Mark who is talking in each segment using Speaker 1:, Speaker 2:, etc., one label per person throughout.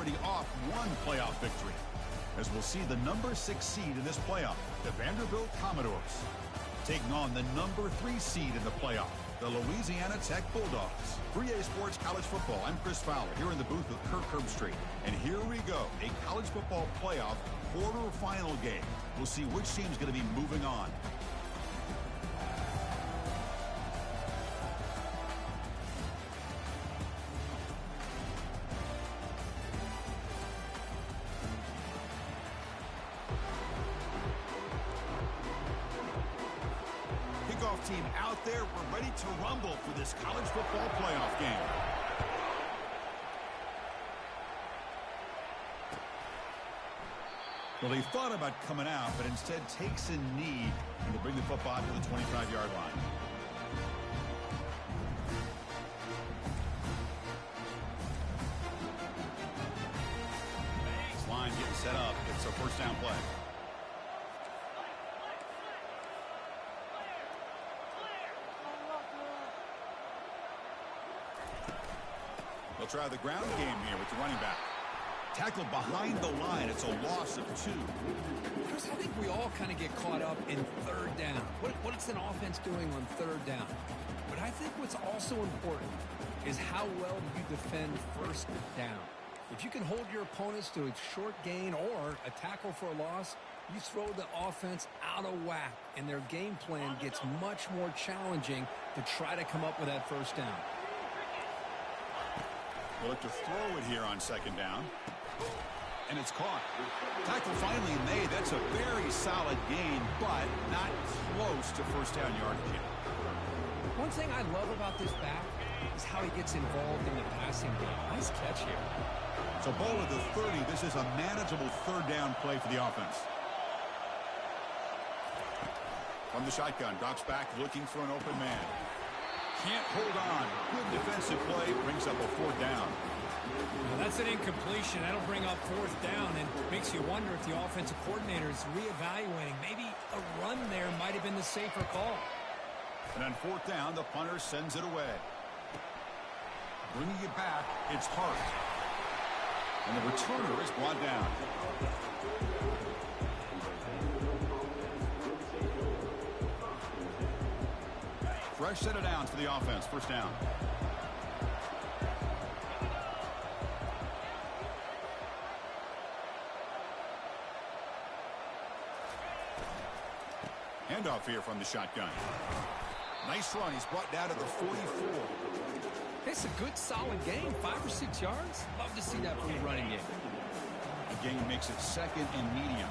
Speaker 1: already off one playoff victory, as we'll see the number 6 seed in this playoff, the Vanderbilt Commodores, taking on the number 3 seed in the playoff, the Louisiana Tech Bulldogs. For EA Sports College Football, I'm Chris Fowler here in the booth with Kirk Herbstreit. And here we go, a college football playoff quarterfinal game. We'll see which team's going to be moving on. Kickoff team out there. We're ready to rumble for this college football playoff game. Well, he thought about coming out, but instead takes a knee and will bring the football to the 25-yard line. This line getting set up. It's a first down play. They'll try the ground game here with the running back. Tackled behind the line. It's a loss of 2.
Speaker 2: Chris, I think we all kind of get caught up in third down. What's an offense doing on third down? But I think what's also important is how well you defend first down. If you can hold your opponents to a short gain or a tackle for a loss, you throw the offense out of whack, and their game plan gets much more challenging to try to come up with that first down.
Speaker 1: We'll look to throw it here on second down. And it's caught. Tackle finally made. That's a very solid gain, but not close to first down yardage yet.
Speaker 2: One thing I love about this back is how he gets involved in the passing game. Nice catch here.
Speaker 1: So ball at the 30. This is a manageable third down play for the offense. From the shotgun, drops back looking for an open man. Can't hold on. Good defensive play. Brings up a fourth down.
Speaker 2: Well, that's an incompletion. That'll bring up fourth down and makes you wonder if the offensive coordinator is reevaluating. Maybe a run there might have been the safer call.
Speaker 1: And on fourth down, the punter sends it away. Bringing it back, it's Hart. And the returner is brought down. Fresh set of downs for the offense. First down. Handoff here from the shotgun. Nice run. He's brought down to the 44.
Speaker 2: It's a good, solid game. 5 or 6 yards. Love to see that from the running game.
Speaker 1: The gain makes it second and medium.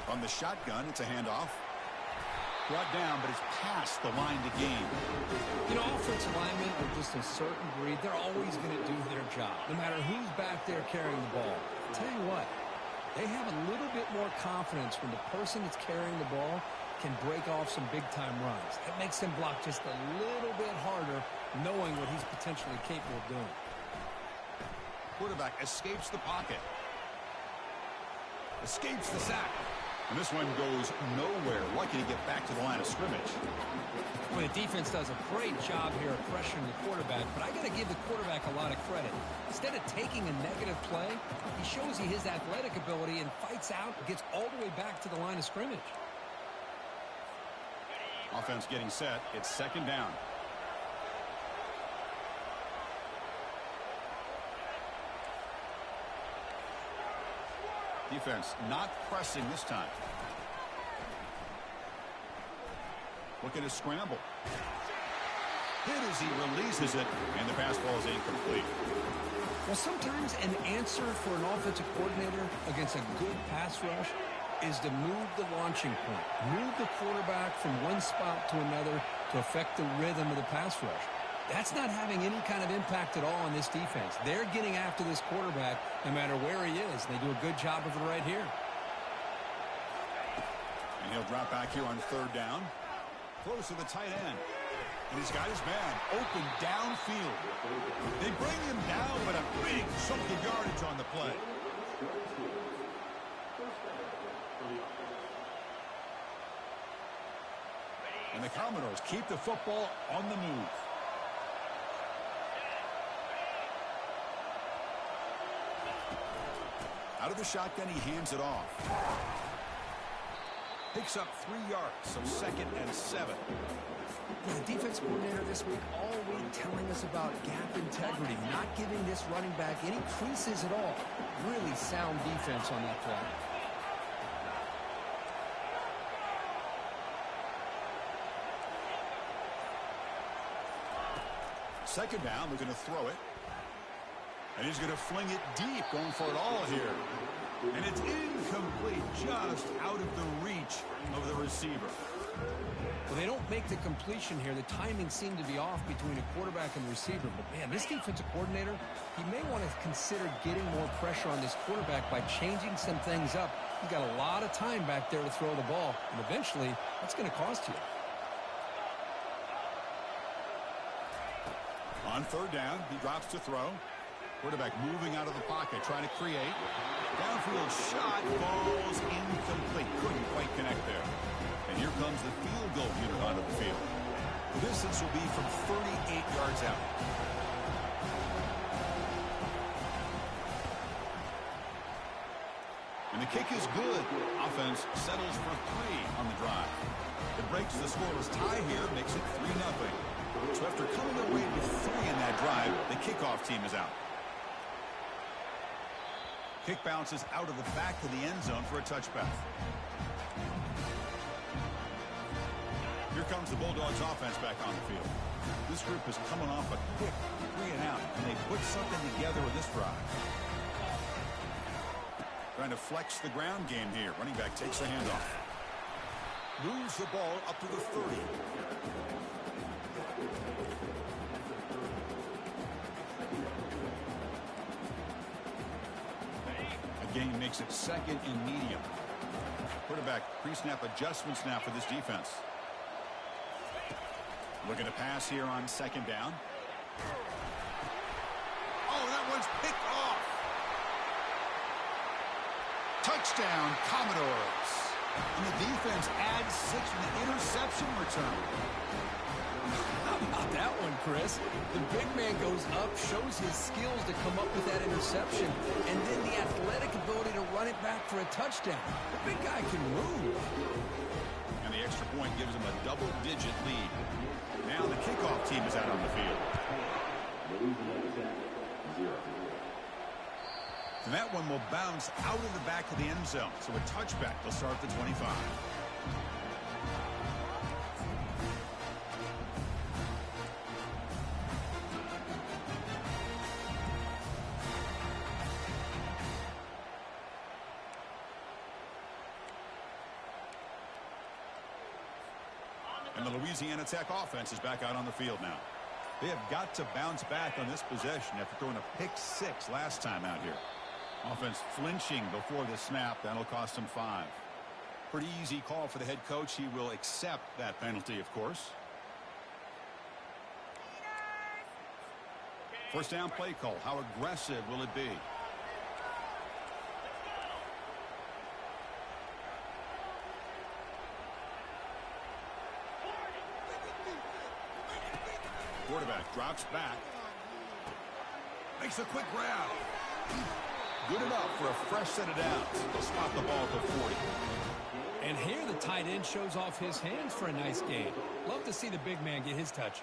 Speaker 1: On the shotgun, it's a handoff. Brought down, but it's past the line to gain.
Speaker 2: You know, offensive linemen are just a certain breed. They're always going to do their job, no matter who's back there carrying the ball. I'll tell you what, they have a little bit more confidence when the person that's carrying the ball can break off some big-time runs. It makes them block just a little bit harder, knowing what he's potentially capable of doing.
Speaker 1: Quarterback escapes the pocket. Escapes the sack. And this one goes nowhere. Lucky to get back to the line of scrimmage.
Speaker 2: Well, the defense does a great job here of pressuring the quarterback, but I got to give the quarterback a lot of credit. Instead of taking a negative play, he shows you his athletic ability and fights out, gets all the way back to the line of scrimmage.
Speaker 1: Offense getting set. It's second down. Defense not pressing this time. Looking to scramble. Hit as he releases it, and the pass ball is incomplete.
Speaker 2: Well, sometimes an answer for an offensive coordinator against a good pass rush is to move the launching point. Move the quarterback from one spot to another to affect the rhythm of the pass rush. That's not having any kind of impact at all on this defense. They're getting after this quarterback no matter where he is. They do a good job of it right here.
Speaker 1: And he'll drop back here on third down. Close to the tight end. And he's got his man open downfield. They bring him down, but a big chunk of yardage on the play. And the Commodores keep the football on the move. Out of the shotgun, he hands it off. Picks up 3 yards, so 2nd and 7.
Speaker 2: Yeah, the defense coordinator this week all week telling us about gap integrity, not giving this running back any creases at all. Really sound defense on that play.
Speaker 1: Second down, looking to throw it. And he's going to fling it deep, going for it all here. And it's incomplete, just out of the reach of the receiver.
Speaker 2: Well, they don't make the completion here. The timing seemed to be off between a quarterback and receiver. But, man, this defensive coordinator, he may want to consider getting more pressure on this quarterback by changing some things up. He's got a lot of time back there to throw the ball. And eventually, that's going to cost you.
Speaker 1: On third down, he drops to throw. Quarterback moving out of the pocket, trying to create. Downfield shot falls incomplete. Couldn't quite connect there. And here comes the field goal unit onto the field. The distance will be from 38 yards out. And the kick is good. Offense settles for 3 on the drive. It breaks the scoreless tie here, makes it 3-0. So after coming away with 3 in that drive, the kickoff team is out. Kick bounces out of the back of the end zone for a touchback. Here comes the Bulldogs offense back on the field. This group is coming off a quick 3-and-out, and they put something together in this drive. Trying to flex the ground game here. Running back takes the handoff. Moves the ball up to the 30. Game makes it 2nd and medium. Quarterback pre-snap adjustments now for this defense. Looking to pass here on 2nd down. Oh, that one's picked off. Touchdown, Commodores. And the defense adds 6 with the interception return.
Speaker 2: How about that one, Chris? The big man goes up, shows his skills to come up with that interception, and then the athletic ability to run it back for a touchdown. The big guy can move.
Speaker 1: And the extra point gives him a double-digit lead. Now the kickoff team is out on the field. And that one will bounce out of the back of the end zone. So a touchback will start the 25. And the Louisiana Tech offense is back out on the field now. They have got to bounce back on this possession after throwing a pick-6 last time out here. Offense flinching before the snap. That'll cost him 5. Pretty easy call for the head coach. He will accept that penalty, of course. First down play call. How aggressive will it be? Quarterback drops back. Makes a quick grab. Good enough for a fresh set of downs. They'll spot the ball at the 40.
Speaker 2: And here the tight end shows off his hands for a nice gain. Love to see the big man get his touches.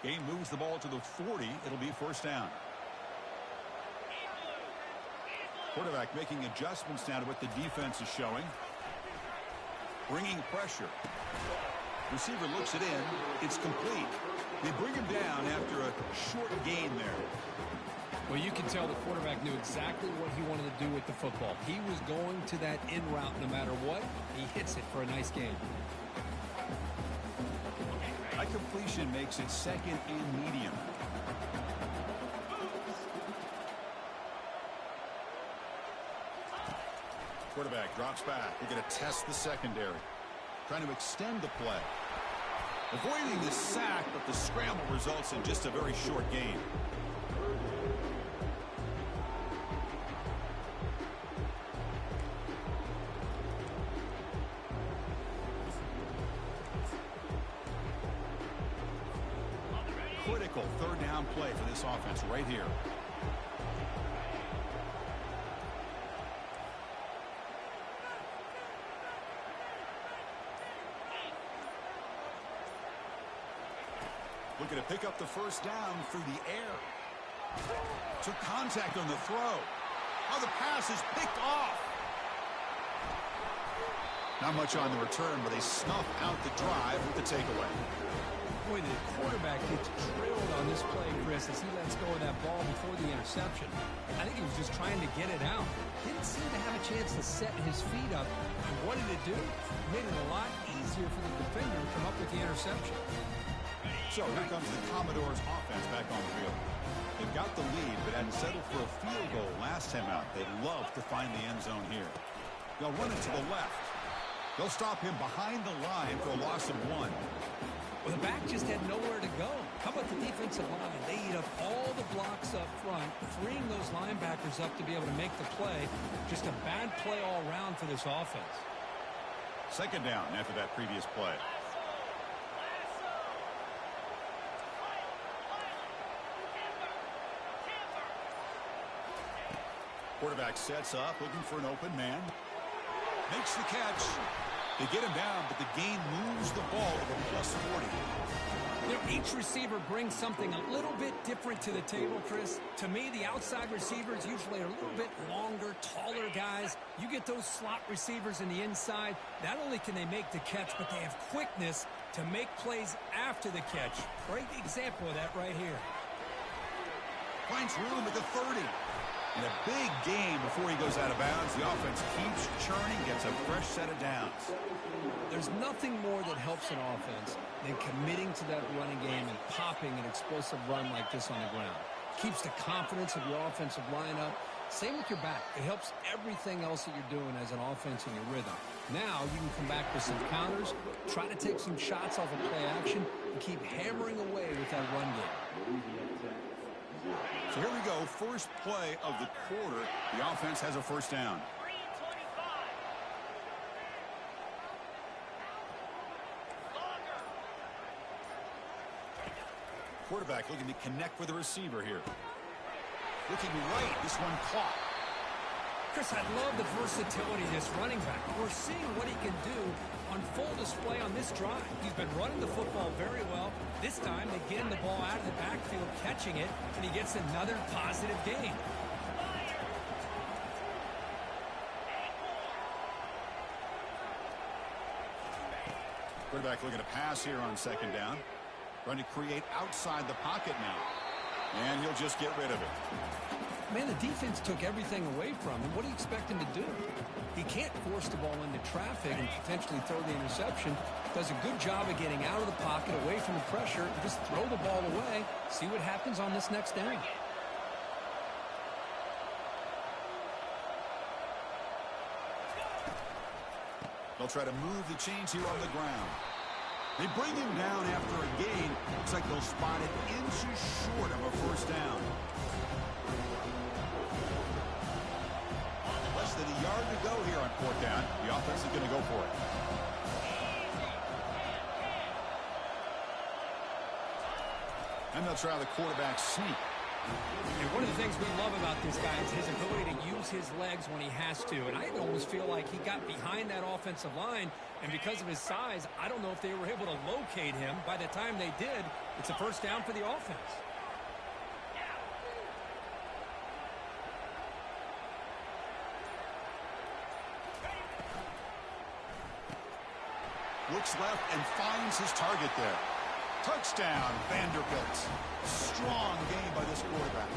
Speaker 1: Game moves the ball to the 40. It'll be first down. Quarterback making adjustments now to what the defense is showing. Bringing pressure. Receiver looks it in. It's complete. They bring him down after a short gain there.
Speaker 2: Well, you can tell the quarterback knew exactly what he wanted to do with the football. He was going to that in route no matter what. He hits it for a nice gain.
Speaker 1: That completion makes it 2nd and medium. Quarterback drops back. They're going to test the secondary. Trying to extend the play. Avoiding the sack, but the scramble results in just a very short gain. critical third down play for this offense right here. Looking to pick up the first down through the air. Took contact on the throw. Oh, the pass is picked off. Not much on the return, but they snuff out the drive with the takeaway.
Speaker 2: Boy, the quarterback gets drilled on this play, Chris, as he lets go of that ball before the interception. I think he was just trying to get it out. Didn't seem to have a chance to set his feet up. And what did it do? Made it a lot easier for the defender to come up with the interception.
Speaker 1: So here comes the Commodores offense back on the field. They've got the lead, but hadn't settled for a field goal last time out. They'd love to find the end zone here. They'll run it to the left. They'll stop him behind the line for a loss of 1.
Speaker 2: Well, the back just had nowhere to go. How about the defensive line? They eat up all the blocks up front, freeing those linebackers up to be able to make the play. Just a bad play all around for this offense.
Speaker 1: Second down after that previous play. Quarterback sets up, looking for an open man. Makes the catch. They get him down, but the gain moves the ball to the plus 40.
Speaker 2: You know, each receiver brings something a little bit different to the table, Chris. To me, the outside receivers usually are a little bit longer, taller guys. You get those slot receivers in the inside. Not only can they make the catch, but they have quickness to make plays after the catch. Great example of that right here.
Speaker 1: Finds room at the 30. And a big gain before he goes out of bounds. The offense keeps churning, gets a fresh set of downs.
Speaker 2: There's nothing more that helps an offense than committing to that running game and popping an explosive run like this on the ground. Keeps the confidence of your offensive lineup. Same with your back. It helps everything else that you're doing as an offense in your rhythm. Now you can come back with some counters, try to take some shots off of play action, and keep hammering away with that run game.
Speaker 1: So here we go, first play of the quarter. The offense has a first down. Quarterback looking to connect with the receiver here. Looking right, this one caught.
Speaker 2: Chris, I love the versatility of this running back. We're seeing what he can do on full display on this drive. He's been running the football very well. This time, they get him the ball out of the backfield, catching it, and he gets another positive gain.
Speaker 1: Quarterback looking to pass here on second down. Trying to create outside the pocket now. And he'll just get rid of it.
Speaker 2: Man, the defense took everything away from him. What do you expect him to do? He can't force the ball into traffic and potentially throw the interception. Does a good job of getting out of the pocket, away from the pressure, and just throw the ball away. See what happens on this next down.
Speaker 1: They'll try to move the chains here on the ground. They bring him down after a gain. Looks like they'll spot it inches short of a first down. Less than a yard to go here on fourth down. The offense is going to go for it. And they'll try the quarterback sneak.
Speaker 2: And one of the things we love about this guy is his ability to use his legs when he has to. And I almost feel like he got behind that offensive line, and because of his size, I don't know if they were able to locate him. By the time they did, it's a first down for the offense.
Speaker 1: Looks left and finds his target there. Touchdown, Vanderbilt. Strong game by this quarterback.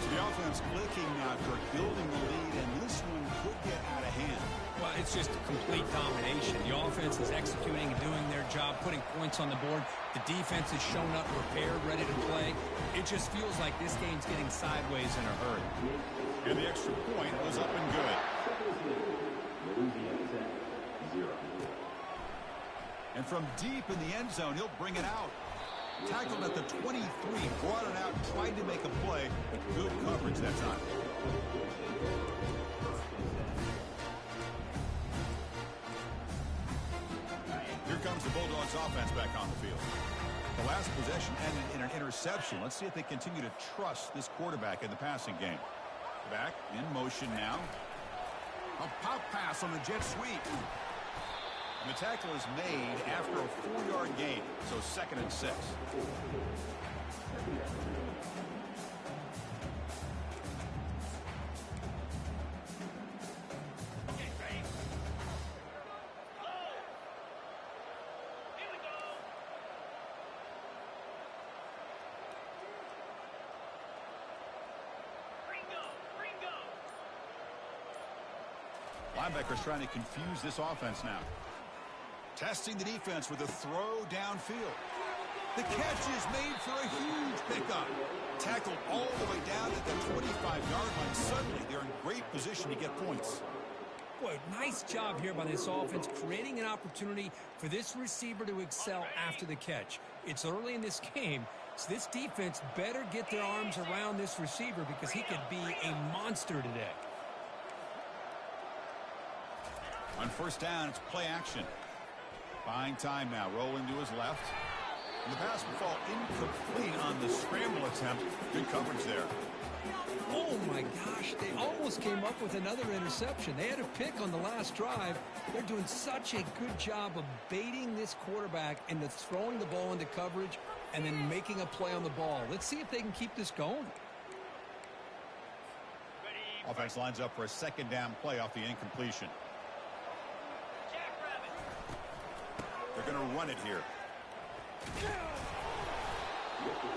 Speaker 1: So the offense clicking now for building the lead, and this one could get out of hand.
Speaker 2: Well, it's just a complete domination. The offense is executing and doing their job, putting points on the board. The defense has shown up prepared, ready to play. It just feels like this game's getting sideways in a hurry.
Speaker 1: And the extra point was up and good. And from deep in the end zone, he'll bring it out. Tackled at the 23, brought it out, tried to make a play, but good coverage that time. Here comes the Bulldogs offense back on the field. The last possession ended in an interception. Let's see if they continue to trust this quarterback in the passing game. Back in motion now. A pop pass on the jet sweep. And the tackle is made after a 4-yard gain, so 2nd and 6. Linebackers trying to confuse this offense now. Testing the defense with a throw downfield. The catch is made for a huge pickup. Tackled all the way down at the 25-yard line. Suddenly, they're in great position to get points.
Speaker 2: Boy, nice job here by this offense, creating an opportunity for this receiver to excel after the catch. It's early in this game, so this defense better get their arms around this receiver because he could be a monster today.
Speaker 1: On 1st down, it's play action. Buying time now, rolling to his left. And the pass will fall incomplete on the scramble attempt. Good coverage there.
Speaker 2: Oh my gosh, they almost came up with another interception. They had a pick on the last drive. They're doing such a good job of baiting this quarterback into throwing the ball into coverage and then making a play on the ball. Let's see if they can keep this going.
Speaker 1: Offense lines up for a 2nd down play off the incompletion. They're going to run it here.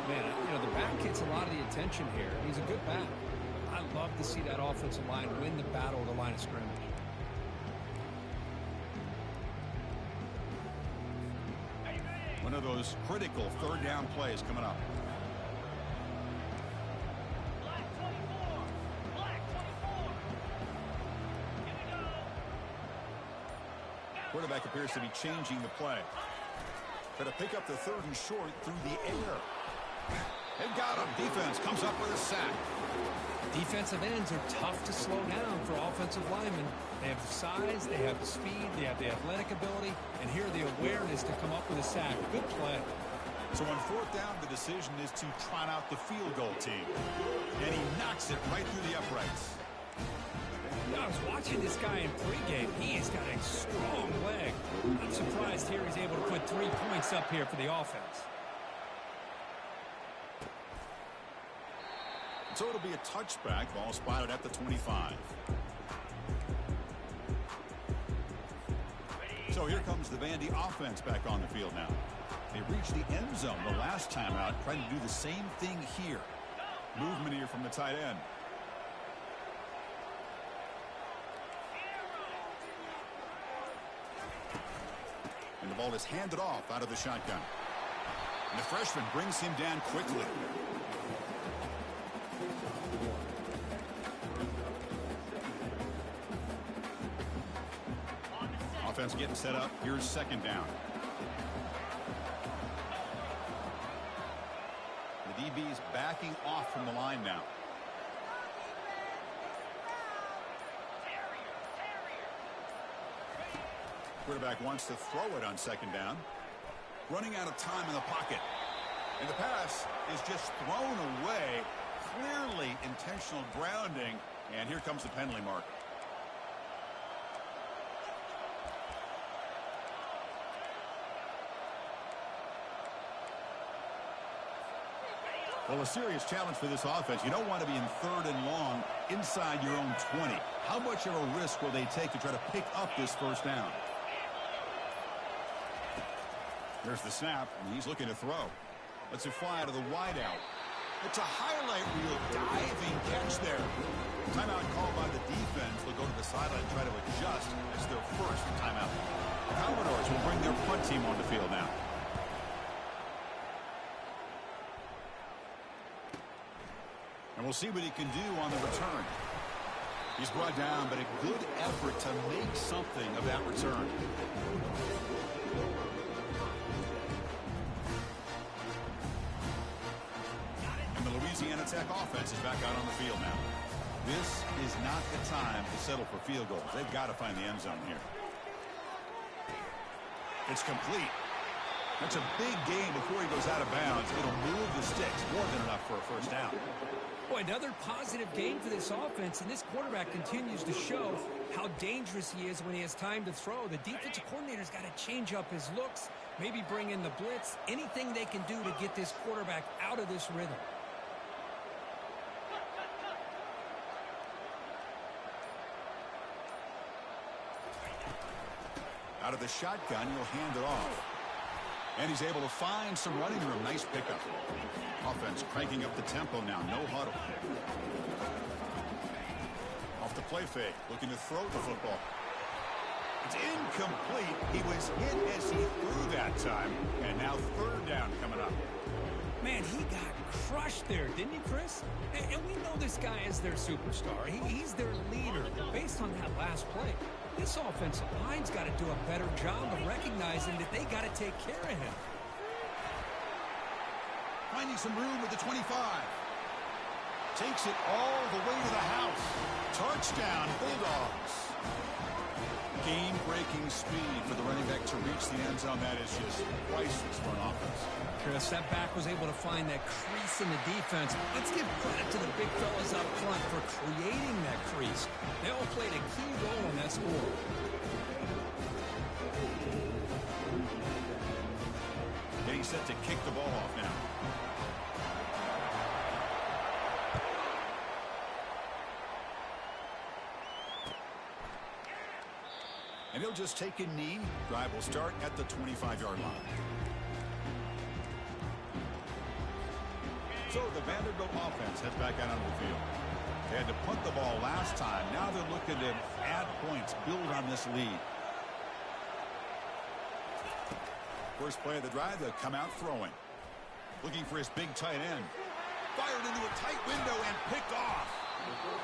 Speaker 2: Man, you know, the back gets a lot of the attention here. He's a good back. I love to see that offensive line win the battle at the line of scrimmage.
Speaker 1: One of those critical 3rd down plays coming up. Quarterback appears to be changing the play. Try to pick up the 3rd and short through the air. They got him. Defense comes up with a sack.
Speaker 2: Defensive ends are tough to slow down for offensive linemen. They have the size, they have the speed, they have the athletic ability, and here the awareness to come up with a sack. Good play.
Speaker 1: So on 4th down, the decision is to trot out the field goal team. And he knocks it right through the uprights.
Speaker 2: I was watching this guy in pregame. He has got a strong leg. I'm surprised here he's able to put 3 points up here for the offense.
Speaker 1: So it'll be a touchback. Ball spotted at the 25. So here comes the Vandy offense back on the field now. They reached the end zone the last time out, trying to do the same thing here. Movement here from the tight end. And the ball is handed off out of the shotgun. And the freshman brings him down quickly. Offense getting set up. Here's 2nd down. The DB is backing off from the line now. Quarterback wants to throw it on 2nd down. Running out of time in the pocket. And the pass is just thrown away. Clearly intentional grounding. And here comes the penalty mark. Well, a serious challenge for this offense. You don't want to be in 3rd and long inside your own 20. How much of a risk will they take to try to pick up this 1st down? There's the snap, and he's looking to throw. Lets it fly out of the wideout. It's a highlight reel diving catch there. Timeout called by the defense. They'll go to the sideline and try to adjust. It's their 1st timeout. The Commodores will bring their punt team on the field now. And we'll see what he can do on the return. He's brought down, but a good effort to make something of that return. And the Louisiana Tech offense is back out on the field now. This is not the time to settle for field goals. They've got to find the end zone here. It's complete. That's a big gain before he goes out of bounds. It'll move the sticks more than enough for a first down.
Speaker 2: Boy, another positive gain for this offense, and this quarterback continues to show how dangerous he is when he has time to throw. The defensive coordinator's got to change up his looks, maybe bring in the blitz, anything they can do to get this quarterback out of this rhythm.
Speaker 1: Out of the shotgun, he'll hand it off. And he's able to find some running room. Nice pickup. Offense cranking up the tempo now. No huddle. Off the play fake. Looking to throw the football. It's incomplete. He was hit as he threw that time. And now third down coming up.
Speaker 2: Man, he got crushed there, didn't he, Chris? And we know this guy is their superstar. He's their leader. But based on that last play, this offensive line's got to do a better job of recognizing that they got to take care of him.
Speaker 1: Finding some room with the 25. Takes it all the way to the house. Touchdown, Bulldogs. Game-breaking speed for the running back to reach the end zone. That is just priceless for an offense.
Speaker 2: Chris, that back was able to find that crease in the defense. Let's give credit to the big fellas up front for creating that crease. They all played a key role in that score.
Speaker 1: Getting set to kick the ball off now. And he'll just take a knee. Drive will start at the 25-yard line. So the Vanderbilt offense heads back out on the field. They had to punt the ball last time. Now they're looking to add points, build on this lead. First play of the drive, they'll come out throwing. Looking for his big tight end. Fired into a tight window and picked off.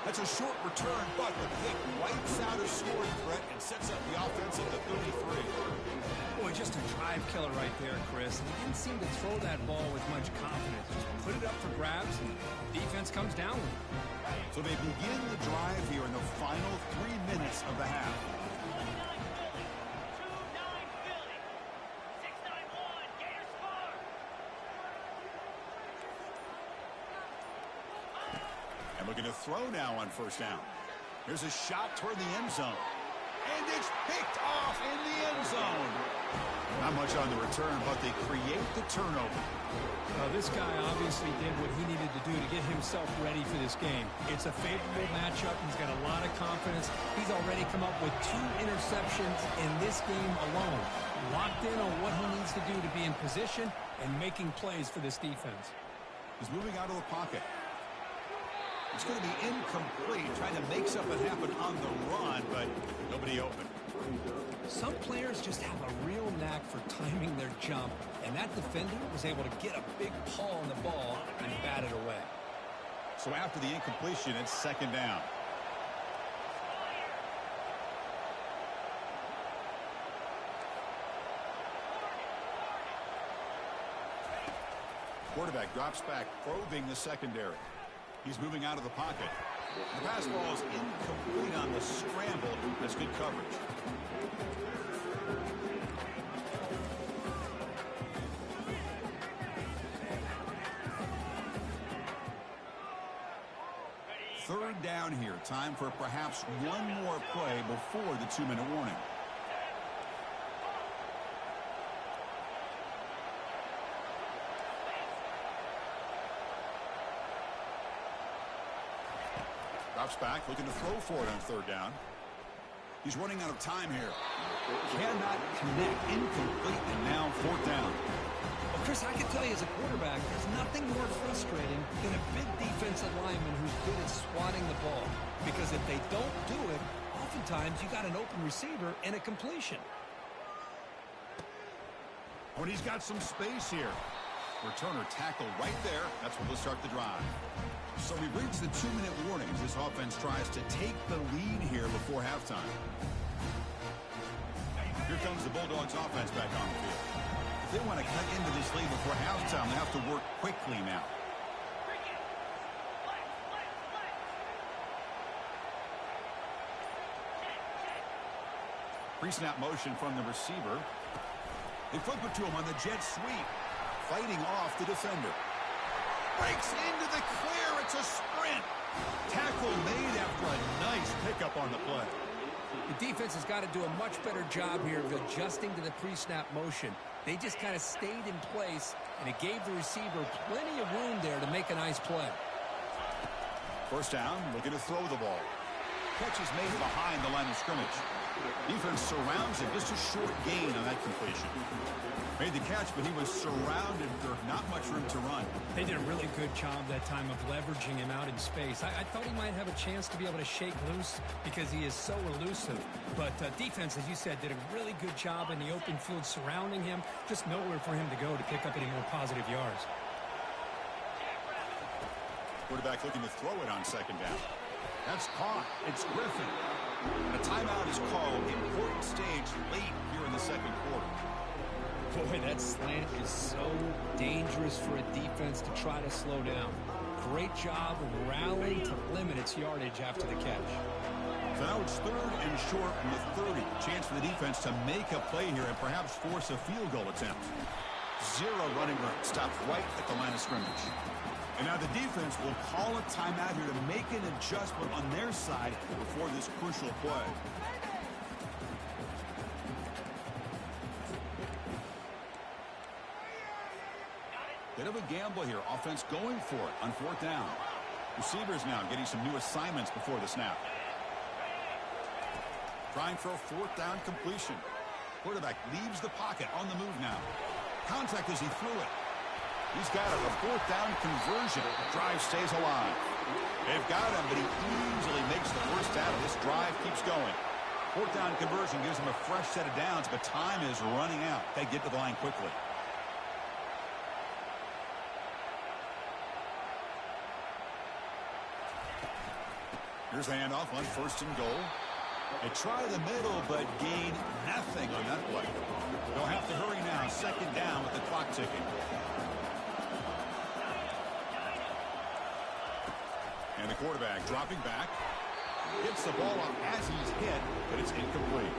Speaker 1: That's a short return, but the pick wipes out a scoring threat and sets up the offense at the 33.
Speaker 2: Boy, just a drive killer right there, Chris. He didn't seem to throw that ball with much confidence. Just put it up for grabs, and defense comes down with it.
Speaker 1: So they begin the drive here in the final 3 minutes of the half. And looking to throw now on first down. Here's a shot toward the end zone. And it's picked off in the end zone. Not much on the return, but they create the turnover.
Speaker 2: This guy obviously did what he needed to do to get himself ready for this game. It's a favorable matchup. He's got a lot of confidence. He's already come up with 2 interceptions in this game alone. Locked in on what he needs to do to be in position and making plays for this defense.
Speaker 1: He's moving out of the pocket. It's going to be incomplete, trying to make something happen on the run, but nobody open.
Speaker 2: Some players just have a real knack for timing their jump, and that defender was able to get a big paw on the ball and bat it away.
Speaker 1: So after the incompletion, it's second down. Quarterback drops back, probing the secondary. He's moving out of the pocket. The pass ball is incomplete on the scramble. That's good coverage. Third down here. Time for perhaps one more play before the 2-minute warning. Drops back, looking to throw for it on third down. He's running out of time here. Cannot connect, incomplete, and now fourth down.
Speaker 2: Well, Chris, I can tell you as a quarterback, there's nothing more frustrating than a big defensive lineman who's good at swatting the ball. Because if they don't do it, oftentimes you got an open receiver and a completion.
Speaker 1: When he's got some space here. Returner tackle right there. That's where we'll start the drive. So we reach the 2-minute warnings. This offense tries to take the lead here before halftime. Here comes the Bulldogs offense back on the field. If they want to cut into this lead before halftime, they have to work quickly now. Pre-snap motion from the receiver. They flip it to him on the jet sweep. Fighting off the defender. Breaks into the clear. It's a sprint. Tackle made after a nice pickup on the play.
Speaker 2: The defense has got to do a much better job here of adjusting to the pre-snap motion. They just kind of stayed in place, and it gave the receiver plenty of room there to make a nice play.
Speaker 1: First down, looking to throw the ball. Catch is made behind the line of scrimmage. Defense surrounds him. Just a short gain on that completion. Made the catch, but he was surrounded. There's not much room to run.
Speaker 2: They did a really good job that time of leveraging him out in space. I thought he might have a chance to be able to shake loose because he is so elusive. But defense, as you said, did a really good job in the open field surrounding him. Just nowhere for him to go to pick up any more positive yards.
Speaker 1: Quarterback looking to throw it on second down. That's caught. It's Griffin. And a timeout is called. Important stage late here in the second quarter.
Speaker 2: Boy, that slant is so dangerous for a defense to try to slow down. Great job of rallying to limit its yardage after the catch.
Speaker 1: So now it's third and short from the 30. Chance for the defense to make a play here and perhaps force a field goal attempt. Zero running room. Stopped right at the line of scrimmage. And now the defense will call a timeout here to make an adjustment on their side before this crucial play. Bit of a gamble here. Offense going for it on fourth down. Receivers now getting some new assignments before the snap. Trying for a fourth down completion. Quarterback leaves the pocket on the move now. Contact as he threw it. He's got it. A fourth down conversion. Drive stays alive. They've got him, but he easily makes the first out. This drive keeps going. Fourth down conversion gives him a fresh set of downs, but time is running out. They get to the line quickly. Here's the handoff on first and goal. They try the middle, but gain nothing on that play. They'll have to hurry now. Second down with the clock ticking. And the quarterback dropping back. Gets the ball up as he's hit, but it's incomplete.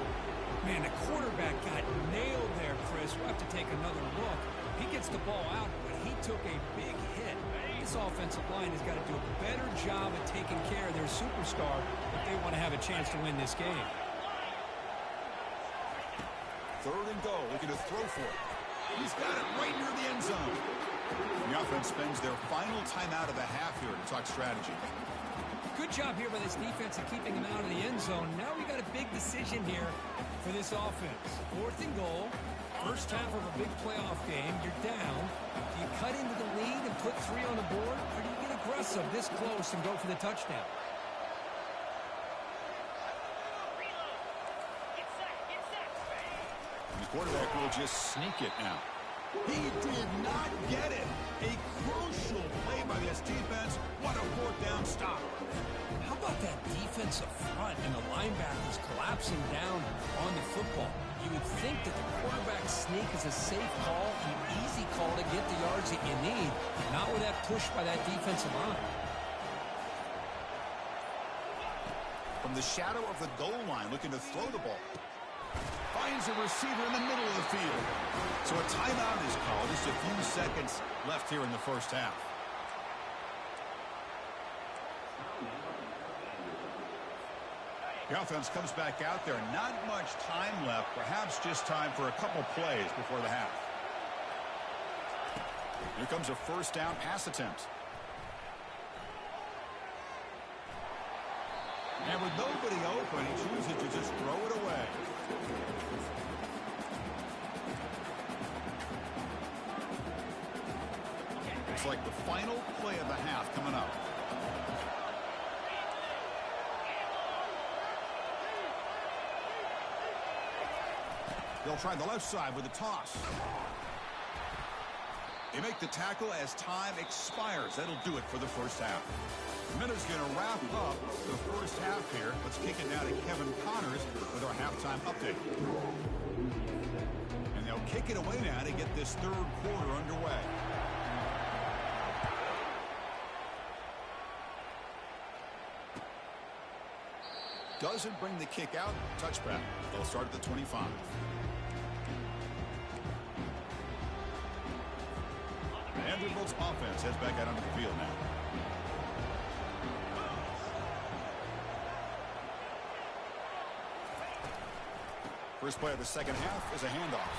Speaker 2: Man, the quarterback got nailed there, Chris. We'll have to take another look. He gets the ball out, but he took a big hit. This offensive line has got to do a better job of taking care of their superstar if they want to have a chance to win this game.
Speaker 1: Third and goal, looking to throw for it. He's got it right near the end zone. The offense spends their final timeout of the half here to talk strategy.
Speaker 2: Good job here by this defense of keeping him out of the end zone. Now we got a big decision here for this offense. Fourth and goal. First half of a big playoff game. You're down. Do you cut into the lead and put 3 on the board? Or do you get aggressive this close and go for the touchdown?
Speaker 1: The quarterback will just sneak it now. He did not get it. A crucial play by this defense. What a fourth down stop.
Speaker 2: How about that defensive front and the linebackers collapsing down on the football? You would think that the quarterback sneak is a safe call, an easy call to get the yards that you need, not with that push by that defensive line.
Speaker 1: From the shadow of the goal line, looking to throw the ball. Finds a receiver in the middle of the field. So a timeout is called. Just a few seconds left here in the first half. The offense comes back out there. Not much time left. Perhaps just time for a couple plays before the half. Here comes a first down pass attempt. And with nobody open, he chooses to just throw it away. It's like the final play of the half coming up. They'll try the left side with a toss. They make the tackle as time expires. That'll do it for the first half. Minute's going to wrap up the first half here. Let's kick it now to Kevin Connors with our halftime update. And they'll kick it away now to get this third quarter underway. Doesn't bring the kick out. Touchback. They'll start at the 25. Vanderbilt's offense heads back out onto the field now. First play of the second half is a handoff.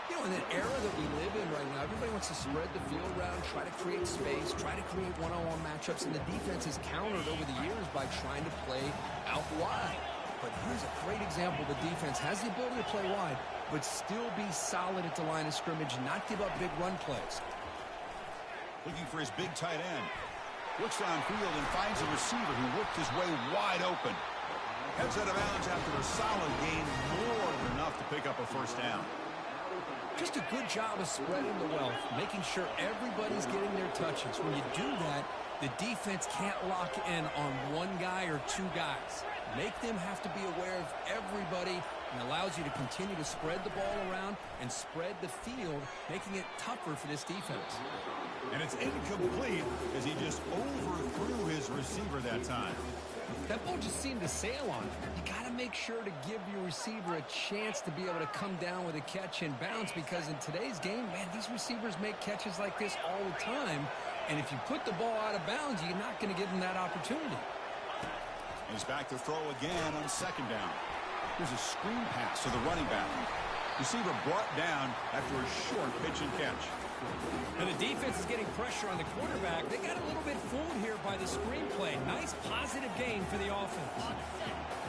Speaker 2: You know, in the era that we live in right now, everybody wants to spread the field around, try to create space, try to create one-on-one matchups, and the defense has countered over the years by trying to play out wide. But here's a great example. The defense has the ability to play wide, but still be solid at the line of scrimmage, not give up big run plays.
Speaker 1: Looking for his big tight end. Looks downfield and finds a receiver who worked his way wide open. Heads out of bounds after a solid gain, more than enough to pick up a first down.
Speaker 2: Just a good job of spreading the wealth, making sure everybody's getting their touches. When you do that, the defense can't lock in on one guy or two guys. Make them have to be aware of everybody, and allows you to continue to spread the ball around and spread the field, making it tougher for this defense.
Speaker 1: And it's incomplete as he just overthrew his receiver that time.
Speaker 2: That ball just seemed to sail on him. You got to make sure to give your receiver a chance to be able to come down with a catch and bounce, because in today's game, man, these receivers make catches like this all the time. And if you put the ball out of bounds, you're not going to give them that opportunity.
Speaker 1: He's back to throw again on second down. Here's a screen pass to the running back. Receiver brought down after a short pitch and catch.
Speaker 2: And the defense is getting pressure on the quarterback. They got a little bit fooled here by the screenplay. Nice positive gain for the offense.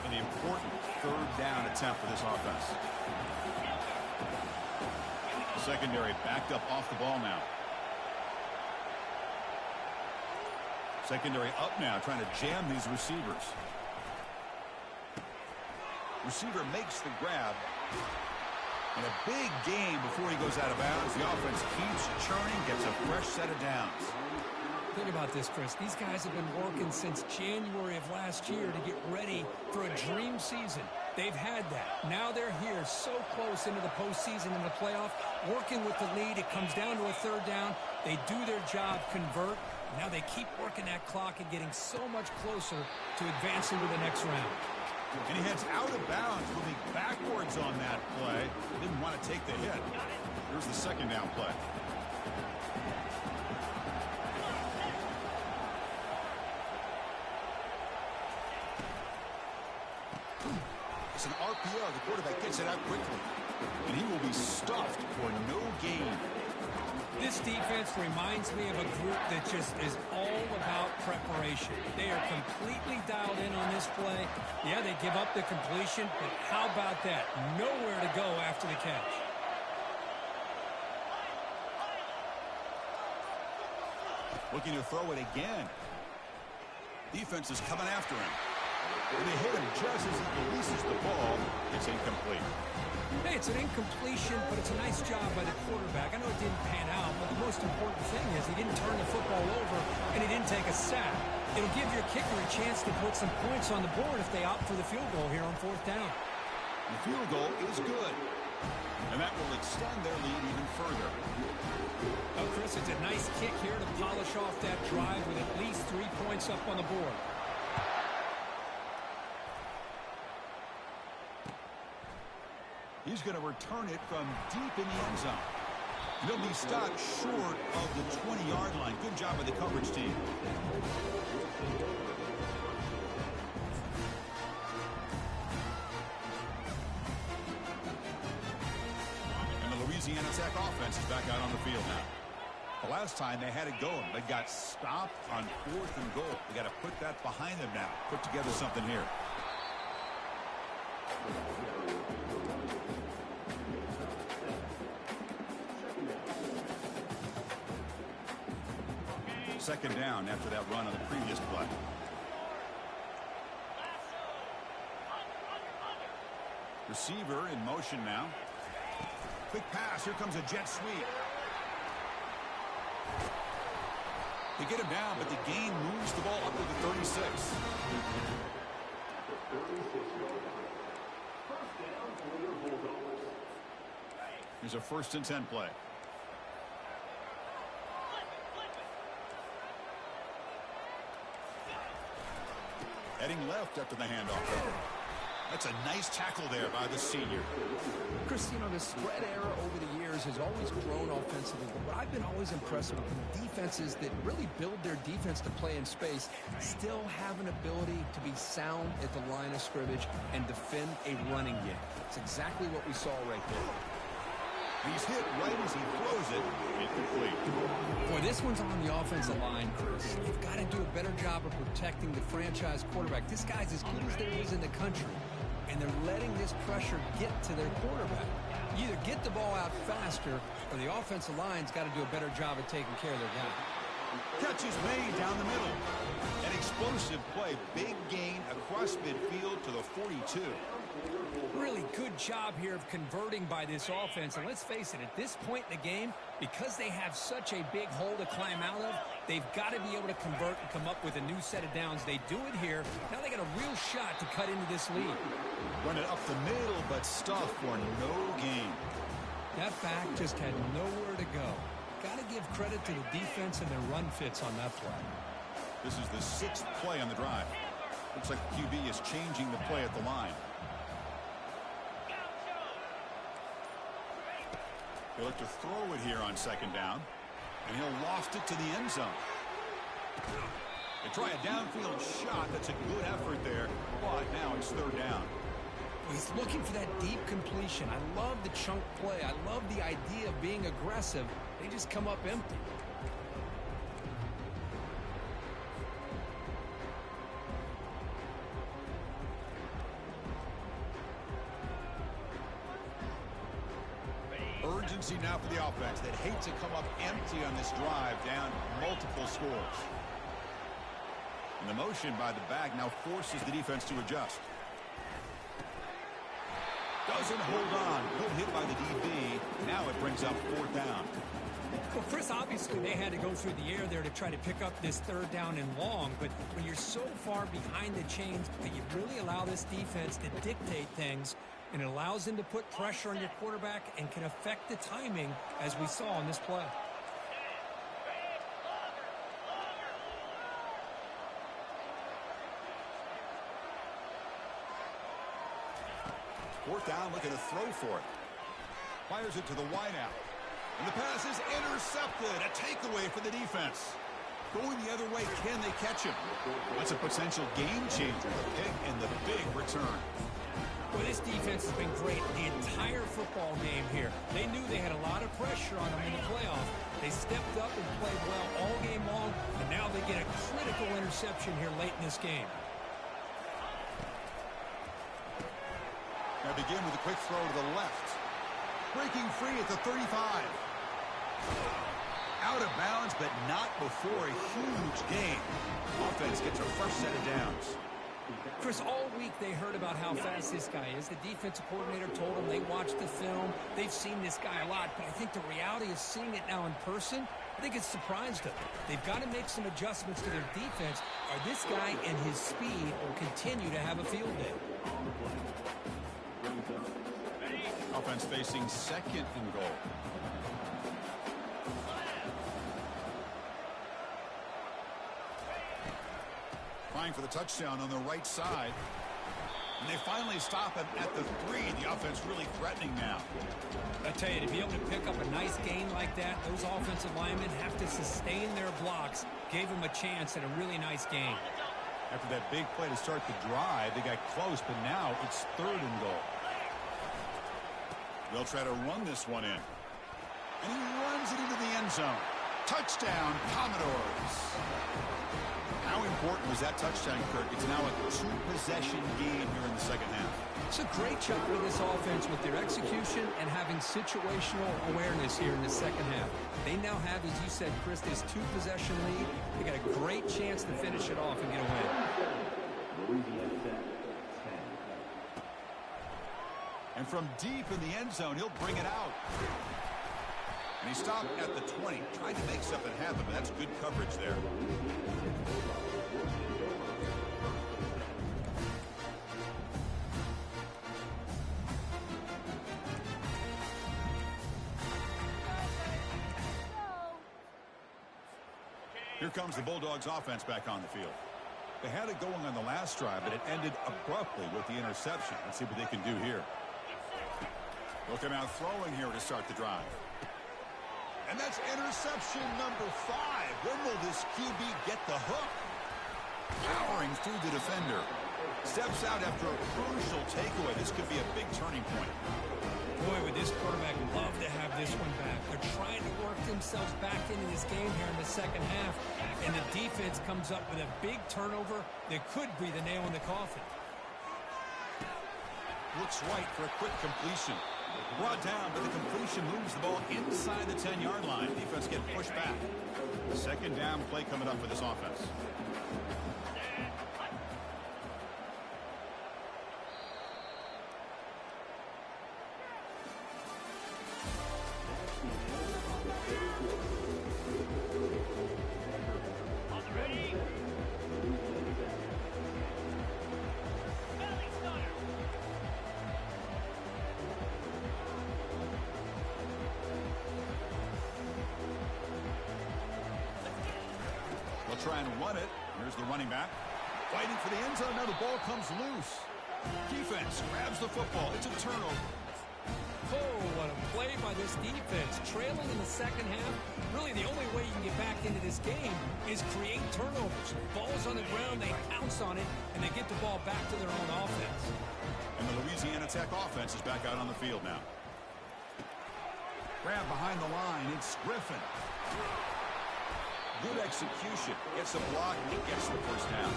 Speaker 1: An important third down attempt for this offense. Secondary backed up off the ball now. Secondary up now, trying to jam these receivers. Receiver makes the grab. And a big gain before he goes out of bounds. The offense keeps churning, gets a fresh set of downs.
Speaker 2: Think about this, Chris. These guys have been working since January of last year to get ready for a dream season. They've had that. Now they're here so close into the postseason and the playoff, working with the lead. It comes down to a third down. They do their job, convert. Now they keep working that clock and getting so much closer to advancing to the next round.
Speaker 1: And he heads out of bounds, moving backwards on that play. Didn't want to take the hit. Here's the second down play. It's an RPO. The quarterback gets it out quickly. And he will be stuffed for no gain.
Speaker 2: This defense reminds me of a group that just is all about preparation. They are completely dialed in on this play. Yeah, they give up the completion, but how about that? Nowhere to go after the catch.
Speaker 1: Looking to throw it again. Defense is coming after him. When they hit him just as he releases the ball, it's incomplete.
Speaker 2: Hey, it's an incompletion, but it's a nice job by the quarterback. I know it didn't pan out, but the most important thing is he didn't turn the football over, and he didn't take a sack. It'll give your kicker a chance to put some points on the board if they opt for the field goal here on fourth down.
Speaker 1: The field goal is good, and that will extend their lead even further.
Speaker 2: Oh, Chris, it's a nice kick here to polish off that drive with at least 3 points up on the board.
Speaker 1: He's going to return it from deep in the end zone. He'll be stopped short of the 20-yard line. Good job by the coverage team. And the Louisiana Tech offense is back out on the field now. The last time they had it going, they got stopped on 4th and goal. They got to put that behind them now. Put together something here. Second down after that run on the previous play. Receiver in motion now. Quick pass. Here comes a jet sweep. They get him down, but the gain moves the ball up to the 36. Here's a 1st and 10 play. Heading left after the handoff. That's a nice tackle there by the senior.
Speaker 2: Chris, you know, the spread era over the years has always grown offensively, but what I've been always impressed with defenses that really build their defense to play in space still have an ability to be sound at the line of scrimmage and defend a running game. It's exactly what we saw right there.
Speaker 1: He's hit right as he throws it. Incomplete.
Speaker 2: Boy, this one's on the offensive line, Chris. You've got to do a better job of protecting the franchise quarterback. This guy's as good as there is in the country, and they're letting this pressure get to their quarterback. You either get the ball out faster, or the offensive line's got to do a better job of taking care of their guy.
Speaker 1: Catch is made down the middle. An explosive play. Big gain across midfield to the 42.
Speaker 2: Really good job here of converting by this offense. And let's face it, at this point in the game, because they have such a big hole to climb out of, they've got to be able to convert and come up with a new set of downs. They do it here. Now they got a real shot to cut into this lead.
Speaker 1: Run it up the middle, but stuff for no gain.
Speaker 2: That back just had nowhere to go. Got to give credit to the defense and their run fits on that play.
Speaker 1: This is the 6th play on the drive. Looks like the QB is changing the play at the line. He'll look to throw it here on 2nd down, and he'll loft it to the end zone. They try a downfield shot. That's a good effort there, but now it's 3rd down.
Speaker 2: He's looking for that deep completion. I love the chunk play. I love the idea of being aggressive. They just come up empty.
Speaker 1: Urgency now for the offense that hates to come up empty on this drive, down multiple scores. And the motion by the back now forces the defense to adjust. Doesn't hold on. Good hit by the DB. Now it brings up 4th down.
Speaker 2: Well, Chris, obviously they had to go through the air there to try to pick up this 3rd down and long, but when you're so far behind the chains that you really allow this defense to dictate things, and it allows them to put pressure on your quarterback and can affect the timing, as we saw in this play.
Speaker 1: Fourth down, looking to throw for it. Fires it to the wideout. And the pass is intercepted. A takeaway for the defense. Going the other way, can they catch him? That's a potential game changer. The pick and the big return.
Speaker 2: Well, this defense has been great the entire football game here. They knew they had a lot of pressure on them in the playoffs. They stepped up and played well all game long, and now they get a critical interception here late in this game.
Speaker 1: Now begin with a quick throw to the left. Breaking free at the 35. Out of bounds, but not before a huge gain. Offense gets a fresh set of downs.
Speaker 2: Chris, all week they heard about how fast this guy is. The defensive coordinator told them they watched the film. They've seen this guy a lot, but I think the reality of seeing it now in person, I think it's surprised them. They've got to make some adjustments to their defense, or this guy and his speed will continue to have a field day.
Speaker 1: Offense facing 2nd and goal. Trying for the touchdown on the right side. And they finally stop him at the 3. The offense really threatening now.
Speaker 2: I tell you, to be able to pick up a nice gain like that, those offensive linemen have to sustain their blocks. Gave them a chance at a really nice gain.
Speaker 1: After that big play to start the drive, they got close, but now it's 3rd and goal. They'll try to run this one in. And he runs it into the end zone. Touchdown, Commodores. How important was that touchdown, Kirk? It's now a 2-possession game here in the 2nd half.
Speaker 2: It's a great job for this offense with their execution and having situational awareness here in the 2nd half. They now have, as you said, Chris, this 2-possession lead. They got a great chance to finish it off and get a win.
Speaker 1: And from deep in the end zone, he'll bring it out. And he stopped at the 20. Tried to make something happen, but that's good coverage there. Here comes the Bulldogs offense back on the field. They had it going on the last drive, but it ended abruptly with the interception. Let's see what they can do here. Looking out throwing here to start the drive. And that's interception number 5. When will this QB get the hook? Powering through the defender. Steps out after a crucial takeaway. This could be a big turning point.
Speaker 2: Boy, would this quarterback love to have this one back. They're trying to work themselves back into this game here in the second half. And the defense comes up with a big turnover that could be the nail in the coffin.
Speaker 1: Looks right for a quick completion. Brought down, but the completion moves the ball inside the 10-yard line. Defense getting pushed back. Second down play coming up for this offense. Try and run it. Here's the running back. Fighting for the end zone. Now the ball comes loose. Defense grabs the football. It's a turnover.
Speaker 2: Oh, what a play by this defense. Trailing in the second half. Really, the only way you can get back into this game is create turnovers. Ball's on the ground. They pounce on it, and they get the ball back to their own offense.
Speaker 1: And the Louisiana Tech offense is back out on the field now. Grab behind the line. It's Griffin. Good execution. Gets a block and gets the first down.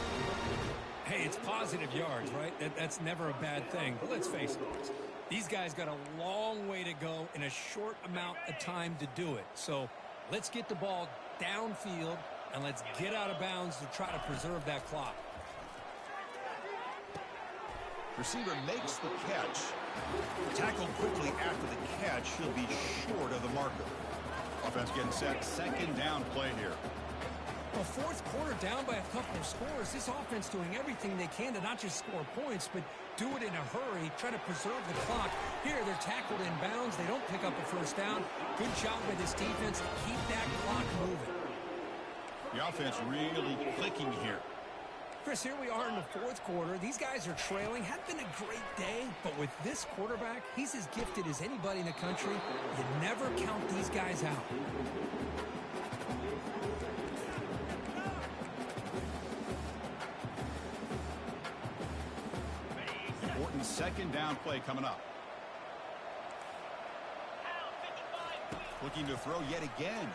Speaker 2: Hey, it's positive yards, right? That's never a bad thing. But let's face it. These guys got a long way to go in a short amount of time to do it. So let's get the ball downfield and let's get out of bounds to try to preserve that clock.
Speaker 1: Receiver makes the catch. Tackled quickly after the catch. He'll be short of the marker. Offense getting set. Second down play here.
Speaker 2: Well, fourth quarter down by a couple of scores. This offense doing everything they can to not just score points, but do it in a hurry, try to preserve the clock. Here, they're tackled in bounds. They don't pick up a first down. Good job by this defense to keep that clock moving.
Speaker 1: The offense really clicking here.
Speaker 2: Chris, here we are in the fourth quarter. These guys are trailing. Had been a great day, but with this quarterback, he's as gifted as anybody in the country. You never count these guys out.
Speaker 1: Important second down play coming up. Looking to throw yet again.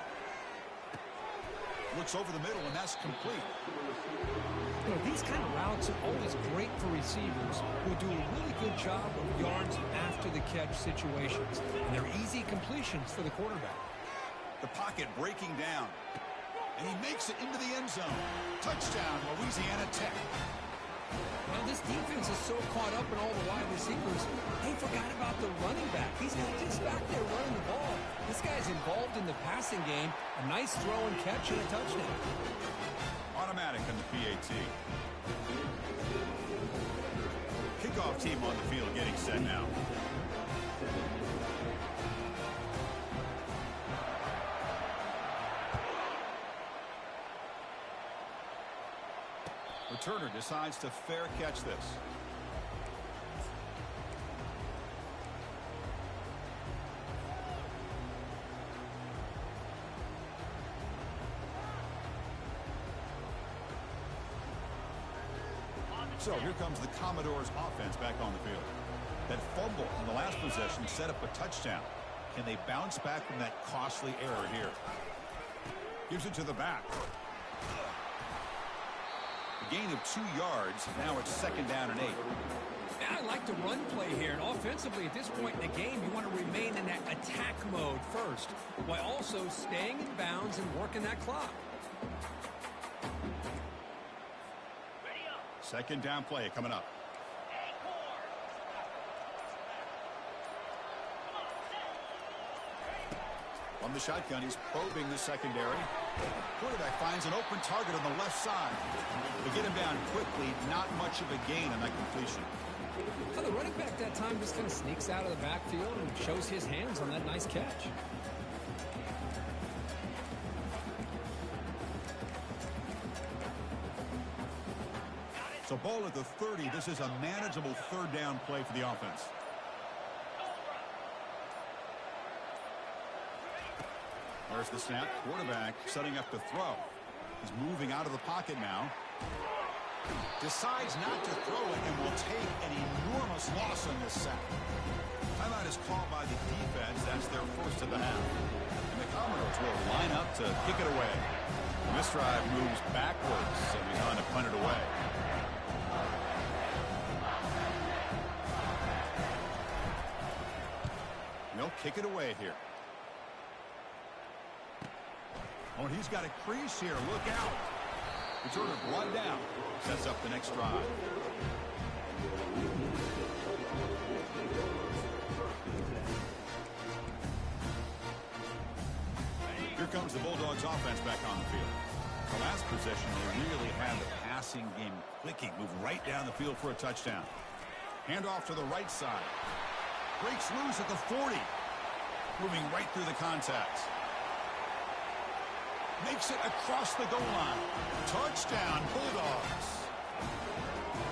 Speaker 1: Looks over the middle, and that's complete.
Speaker 2: You know, these kind of routes are always great for receivers who do a really good job of yards after the catch situations. And they're easy completions for the quarterback.
Speaker 1: The pocket breaking down. And he makes it into the end zone. Touchdown, Louisiana Tech.
Speaker 2: Now, this defense is so caught up in all the wide receivers, they forgot about the running back. He's not just back there running the ball. This guy's involved in the passing game. A nice throw and catch and a touchdown.
Speaker 1: Automatic on the PAT. Kickoff team on the field getting set now. Returner decides to fair catch this. So here comes the Commodores offense back on the field. That fumble in the last possession set up a touchdown. Can they bounce back from that costly error here? Gives it to the back. A gain of 2 yards. Now it's second down and 8.
Speaker 2: I like the run play here. And offensively, at this point in the game, you want to remain in that attack mode first, while also staying in bounds and working that clock.
Speaker 1: Second down play coming up. From the shotgun, he's probing the secondary. Quarterback finds an open target on the left side. They get him down quickly. Not much of a gain on that completion.
Speaker 2: Well, the running back that time just kind of sneaks out of the backfield and shows his hands on that nice catch.
Speaker 1: So ball at the 30. This is a manageable third down play for the offense. There's the snap. Quarterback setting up to throw. He's moving out of the pocket now. Decides not to throw it and will take an enormous loss on this sack. Timeout is called by the defense. That's their first of the half. And the Commodores will line up to kick it away. This drive moves backwards, and he's on to punt it away. They'll kick it away here. Oh, and he's got a crease here. Look out. Returner brought down. Sets up the next drive. Here comes the Bulldogs offense back on the field. The last possession, they really had the passing game clicking. Move right down the field for a touchdown. Handoff to the right side. Breaks loose at the 40. Moving right through the contacts. Makes it across the goal line. Touchdown, Bulldogs.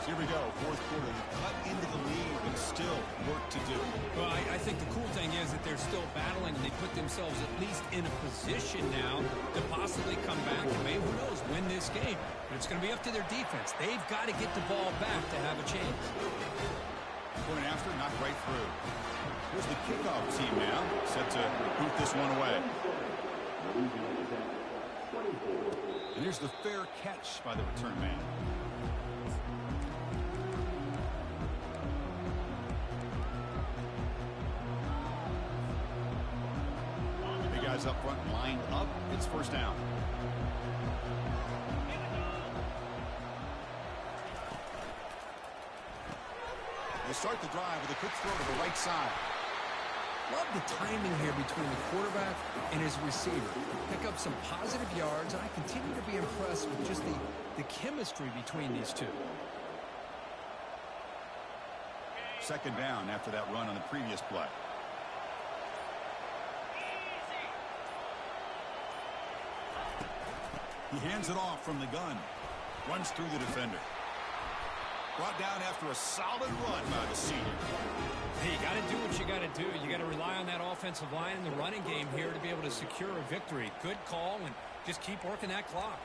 Speaker 1: So here we go, fourth quarter. Cut into the lead, but still work to do.
Speaker 2: Well, I think the cool thing is that they're still battling, and they put themselves at least in a position now to possibly come back and maybe, who knows, win this game. But it's going to be up to their defense. They've got to get the ball back to have a chance.
Speaker 1: Going after, knocked right through. Here's the kickoff team now, set to boot this one away. And here's the fair catch by the return man. Big guys up front, lined up. It's first down. They start the drive with a quick throw to the right side.
Speaker 2: Love the timing here between the quarterback and his receiver. Pick up some positive yards, and I continue to be impressed with just the chemistry between these two.
Speaker 1: Second down after that run on the previous play. He hands it off from the gun. Runs through the defender. Brought down after a solid run by the senior.
Speaker 2: Hey, you got to do what you got to do. You got to rely on that offensive line in the running game here to be able to secure a victory. Good call, and just keep working that clock.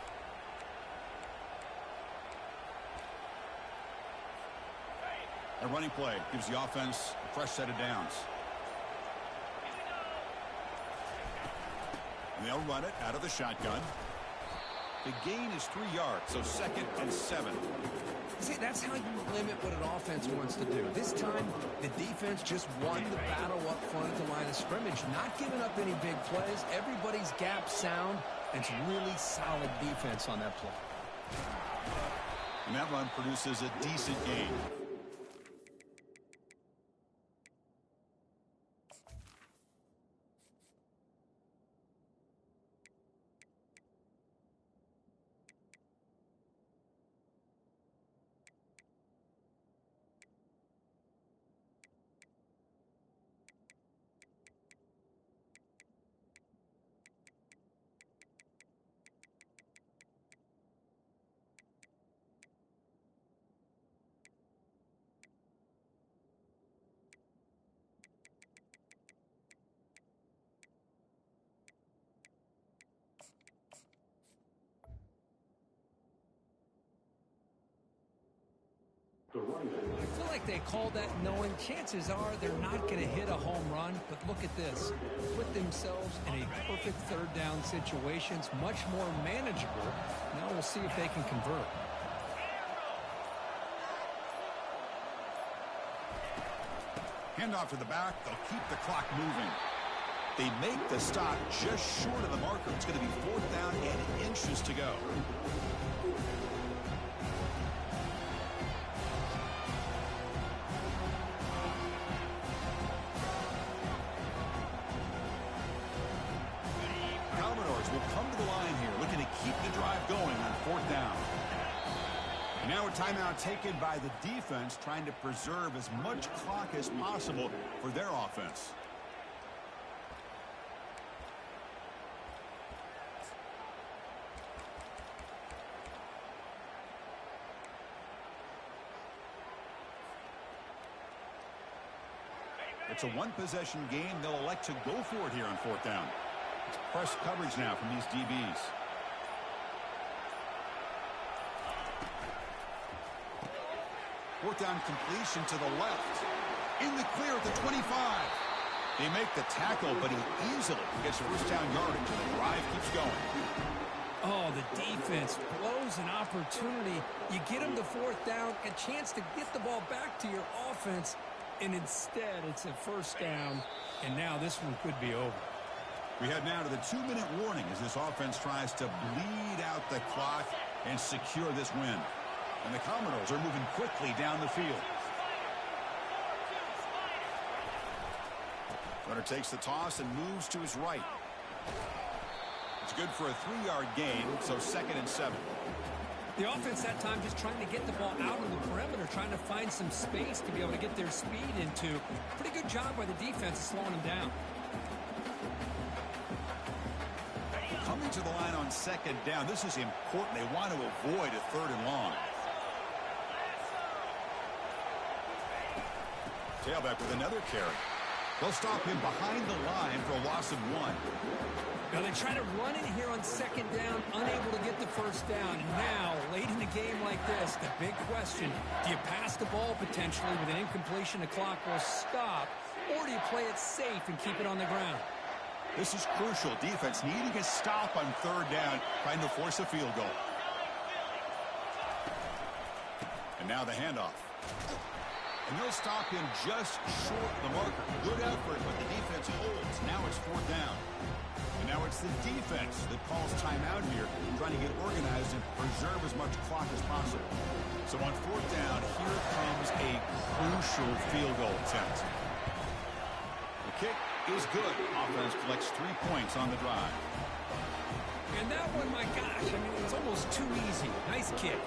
Speaker 1: A running play gives the offense a fresh set of downs. And they'll run it out of the shotgun. The gain is 3 yards, so 2nd and 7.
Speaker 2: See, that's how you limit what an offense wants to do. This time, the defense just won the battle up front at the line of scrimmage, not giving up any big plays. Everybody's gap sound, and it's really solid defense on that play.
Speaker 1: And that run produces a decent gain.
Speaker 2: I feel like they called that knowing chances are they're not going to hit a home run, but look at this. Put themselves in a perfect third down situation. It's much more manageable. Now we'll see if they can convert.
Speaker 1: Handoff to the back. They'll keep the clock moving. They make the stop just short of the marker. It's going to be 4th down and inches to go. Will come to the line here, looking to keep the drive going on 4th down. And now a timeout taken by the defense, trying to preserve as much clock as possible for their offense. It's a one-possession game. They'll elect to go for it here on fourth down. It's press coverage now from these DBs. Fourth down completion to the left. In the clear at the 25. They make the tackle, but he easily gets first down yardage, and the drive keeps going.
Speaker 2: Oh, the defense blows an opportunity. You get them to fourth down, a chance to get the ball back to your offense, and instead it's a first down, and now this one could be over.
Speaker 1: We head now to the 2-minute warning as this offense tries to bleed out the clock and secure this win. And the Commodores are moving quickly down the field. Runner takes the toss and moves to his right. It's good for a 3-yard gain, so 2nd and 7.
Speaker 2: The offense that time just trying to get the ball out on the perimeter, trying to find some space to be able to get their speed into. Pretty good job by the defense of slowing them down.
Speaker 1: Coming to the line on 2nd down, this is important. They want to avoid a 3rd and long. Tailback with another carry. They'll stop him behind the line for a loss of 1.
Speaker 2: Now they try to run in here on 2nd down, unable to get the first down. And now, late in a game like this, the big question, do you pass the ball potentially with an incompletion? The clock will stop, or do you play it safe and keep it on the ground?
Speaker 1: This is crucial. Defense needing a stop on 3rd down, trying to force a field goal. And now the handoff. And they'll stop him just short of the marker. Good effort, but the defense holds. Now it's 4th down. And now it's the defense that calls timeout here, trying to get organized and preserve as much clock as possible. So on 4th down, here comes a crucial field goal attempt. The kick is good. Offense collects 3 points on the drive.
Speaker 2: And that one, my gosh, I mean, it's almost too easy. Nice kick.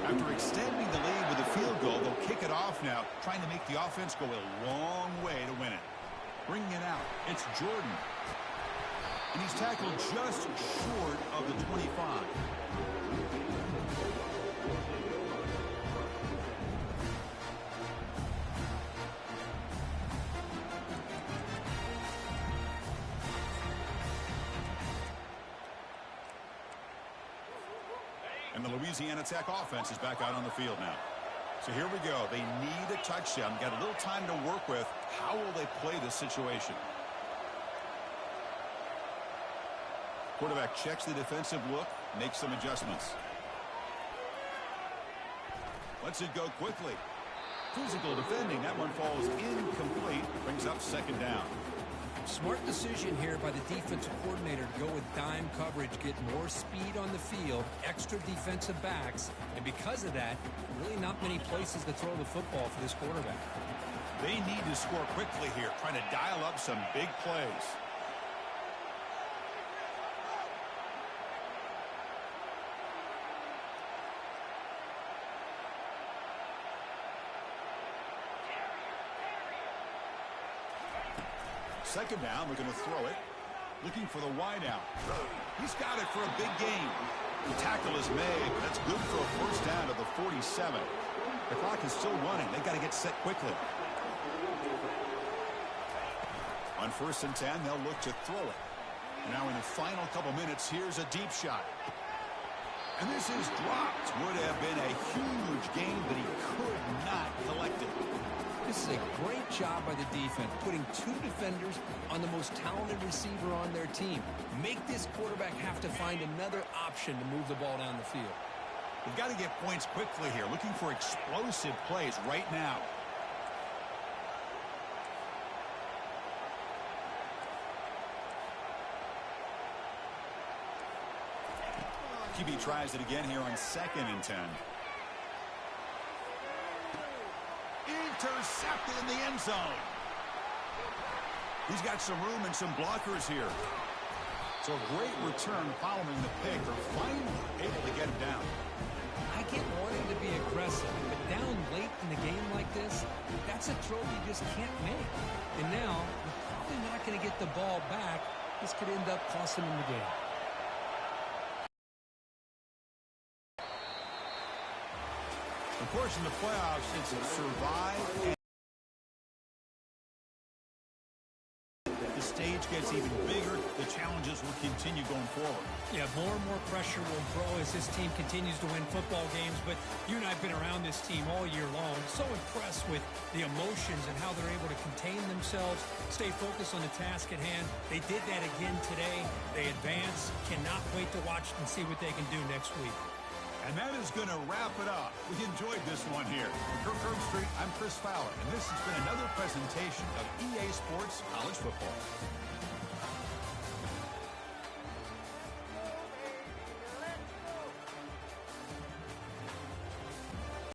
Speaker 1: After extending the lead with a field goal, they'll kick it off now, trying to make the offense go a long way to win it. Bringing it out, it's Jordan. And he's tackled just short of the 25. And the Louisiana Tech offense is back out on the field now. So here we go. They need a touchdown. Got a little time to work with. How will they play this situation? Quarterback checks the defensive look, makes some adjustments. Lets it go quickly. Physical defending. That one falls incomplete. Brings up 2nd down.
Speaker 2: Smart decision here by the defensive coordinator to go with dime coverage, get more speed on the field, extra defensive backs, and because of that, really not many places to throw the football for this quarterback.
Speaker 1: They need to score quickly here, trying to dial up some big plays. Second down, looking to throw it. Looking for the wide out. He's got it for a big gain. The tackle is made, but that's good for a first down to the 47. The clock is still running. They've got to get set quickly. On 1st and 10, they'll look to throw it. Now in the final couple minutes, here's a deep shot. And this is dropped. Would have been a huge gain, but he could not collect it.
Speaker 2: This is a great job by the defense, putting 2 defenders on the most talented receiver on their team. Make this quarterback have to find another option to move the ball down the field.
Speaker 1: We've got to get points quickly here, looking for explosive plays right now. QB tries it again here on 2nd and 10. Intercepted in the end zone. He's got some room and some blockers here. So a great return following the pick, or finally able to get him down.
Speaker 2: I get wanting to be aggressive, but down late in the game like this, that's a throw you just can't make. And now, you're probably not going to get the ball back. This could end up costing him the game.
Speaker 1: Of course, in the playoffs, it's survive and gets even bigger, the challenges will continue going forward.
Speaker 3: Yeah, more and more pressure will grow as this team continues to win football games. But you and I have been around this team all year long. So impressed with the emotions and how they're able to contain themselves, stay focused on the task at hand. They did that again today. They advance. Cannot wait to watch and see what they can do next week.
Speaker 1: And that is going to wrap it up. We enjoyed this one here. For Kirk Herbstreit, I'm Chris Fowler, and this has been another presentation of EA Sports College Football.